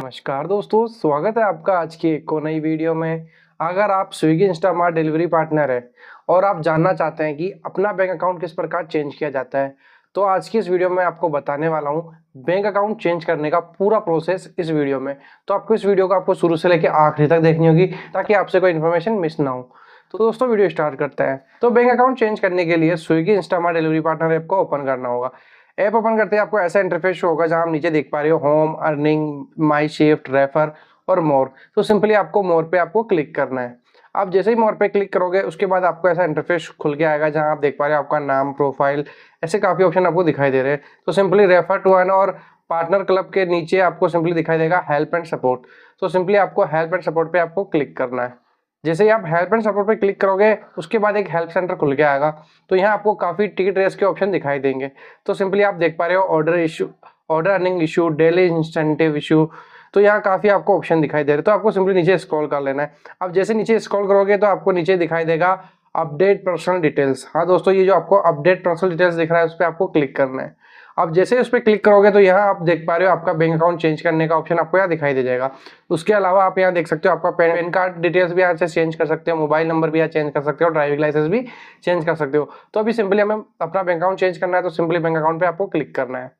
नमस्कार दोस्तों, स्वागत है आपका आज की एक और नई वीडियो में। अगर आप स्विगी इंस्टामार्ट डिलीवरी पार्टनर है और आप जानना चाहते हैं कि अपना बैंक अकाउंट किस प्रकार चेंज किया जाता है, तो आज की इस वीडियो में आपको बताने वाला हूं बैंक अकाउंट चेंज करने का पूरा प्रोसेस इस वीडियो में। तो आपको इस वीडियो को आपको शुरू से लेकर आखिरी तक देखनी होगी ताकि आपसे कोई इन्फॉर्मेशन मिस ना हो। तो दोस्तों वीडियो स्टार्ट करते हैं। तो बैंक अकाउंट चेंज करने के लिए Swiggy Instamart delivery partner app को ओपन करना होगा। ऐप ओपन करते ही आपको ऐसा इंटरफेस शो होगा जहां आप नीचे देख पा रहे हो home, earning, my shift, refer और मोर। तो सिंपली आपको मोर पे आपको क्लिक करना है। आप जैसे ही मोर पे क्लिक करोगे उसके बाद आपको ऐसा इंटरफेस खुल के आएगा जहां आप देख पा रहे हो आपका नाम, प्रोफाइल, ऐसे काफी ऑप्शन आपको दिखाई दे रहे हैं। तो सिंपली रेफर टू अर्न और पार्टनर क्लब के नीचे आपको सिंपली दिखाई देगा हेल्प एंड सपोर्ट। तो सिंपली आपको हेल्प एंड सपोर्ट पे आपको क्लिक करना है। जैसे ही आप हेल्प एंड सपोर्ट पे क्लिक करोगे उसके बाद एक हेल्प सेंटर खुल के आएगा। तो यहाँ आपको काफी टिकट रेस के ऑप्शन दिखाई देंगे। तो सिंपली आप देख पा रहे हो order issue, order earning issue, daily incentive issue. तो यहाँ काफी आपको ऑप्शन दिखाई दे रहे हैं। तो आपको सिंपली नीचे स्क्रॉल कर लेना है। अब जैसे नीचे स्क्रॉल करोगे तो आपको नीचे दिखाई देगा अपडेट पर्सनल डिटेल्स। हाँ दोस्तों, ये जो आपको अपडेट पर्सनल डिटेल्स दिख रहा है उस पर आपको क्लिक करना है। अब जैसे ही उस पर क्लिक करोगे तो यहाँ आप देख पा रहे हो आपका बैंक अकाउंट चेंज करने का ऑप्शन आपको यहाँ दिखाई दे जाएगा। उसके अलावा आप यहाँ देख सकते हो आपका पैन कार्ड डिटेल्स भी यहाँ से चेंज कर सकते हो, मोबाइल नंबर भी यहाँ चेंज कर सकते हो, ड्राइविंग लाइसेंस भी चेंज कर सकते हो। तो अभी सिंपली हमें अपना बैंक अकाउंट चेंज करना है तो सिंपली बैंक अकाउंट पे आपको क्लिक करना है।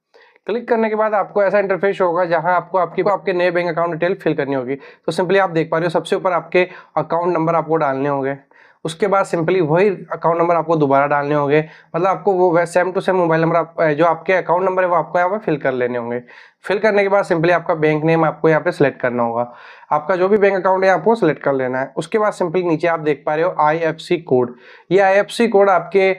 क्लिक करने के बाद आपको ऐसा इंटरफेस होगा जहां आपको आपके नए बैंक अकाउंट डिटेल फिल करनी होगी। तो सिंपली आप देख पा रहे हो सबसे ऊपर आपके अकाउंट नंबर आपको डालने होंगे। उसके बाद सिंपली वही अकाउंट नंबर आपको दोबारा डालने होंगे। मतलब आपको वो same to same mobile number जो आपके अकाउंट नंबर है वो आपको यहाँ पे फिल कर लेने होंगे। फिल करने के बाद सिंपली आपका बैंक नेम आपको यहाँ पे सिलेक्ट करना होगा। आपका जो भी बैंक अकाउंट है आपको सिलेक्ट कर लेना है। उसके बाद सिंपली नीचे आप देख पा रहे हो IFSC कोड। ये IFSC कोड आपके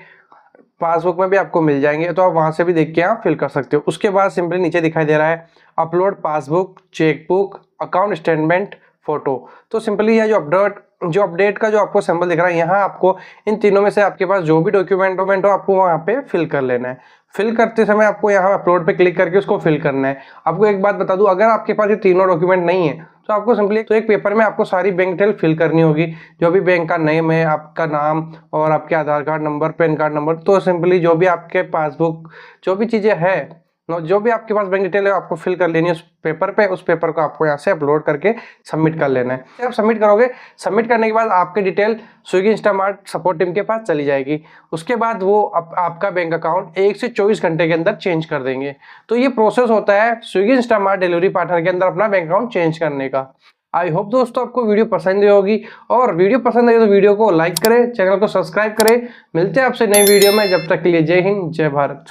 पासबुक में भी आपको मिल जाएंगे, तो आप वहां से भी देख के आप फिल कर सकते हो। उसके बाद सिंपली नीचे दिखाई दे रहा है upload passbook, chequebook, account statement, photo. तो सिंपली यह जो अपडेट का जो आपको सिंबल दिख रहा है यहाँ आपको इन तीनों में से आपके पास जो भी डॉक्यूमेंट हो आपको वहाँ पे फिल कर लेना है। फिल करते समय आपको यहाँ अपलोड पे क्लिक करके उसको फिल करना है। आपको एक बात बता दूं, अगर आपके पास ये तीनों डॉक्यूमेंट नहीं है तो आपको सिंपली एक पेपर में आपको सारी बैंक डिटेल फिल करनी होगी। जो भी बैंक का नेम है, आपका नाम और आपके Aadhaar card number, PAN card number. तो सिंपली जो भी आपके पासबुक जो भी चीजें है, जो भी आपके पास बैंक डिटेल है आपको फिल कर लेनी है उस पेपर पे। उस पेपर को आपको यहाँ से अपलोड करके सबमिट कर लेना है। आप सबमिट करोगे, सबमिट करने के बाद आपकी detail Swiggy Instamart support team के पास चली जाएगी। उसके बाद वो आपका बैंक अकाउंट 1 से 24 घंटे के अंदर चेंज कर देंगे। तो ये प्रोसेस होता है स्विगी इंस्टामार्ट डिलीवरी पार्टनर के अंदर अपना बैंक अकाउंट चेंज करने का। आई होप दोस्तों आपको वीडियो पसंद आई होगी, और वीडियो पसंद आई तो वीडियो को लाइक करें, चैनल को सब्सक्राइब करें। मिलते हैं आपसे नई वीडियो में, जब तक के लिए जय हिंद, जय भारत।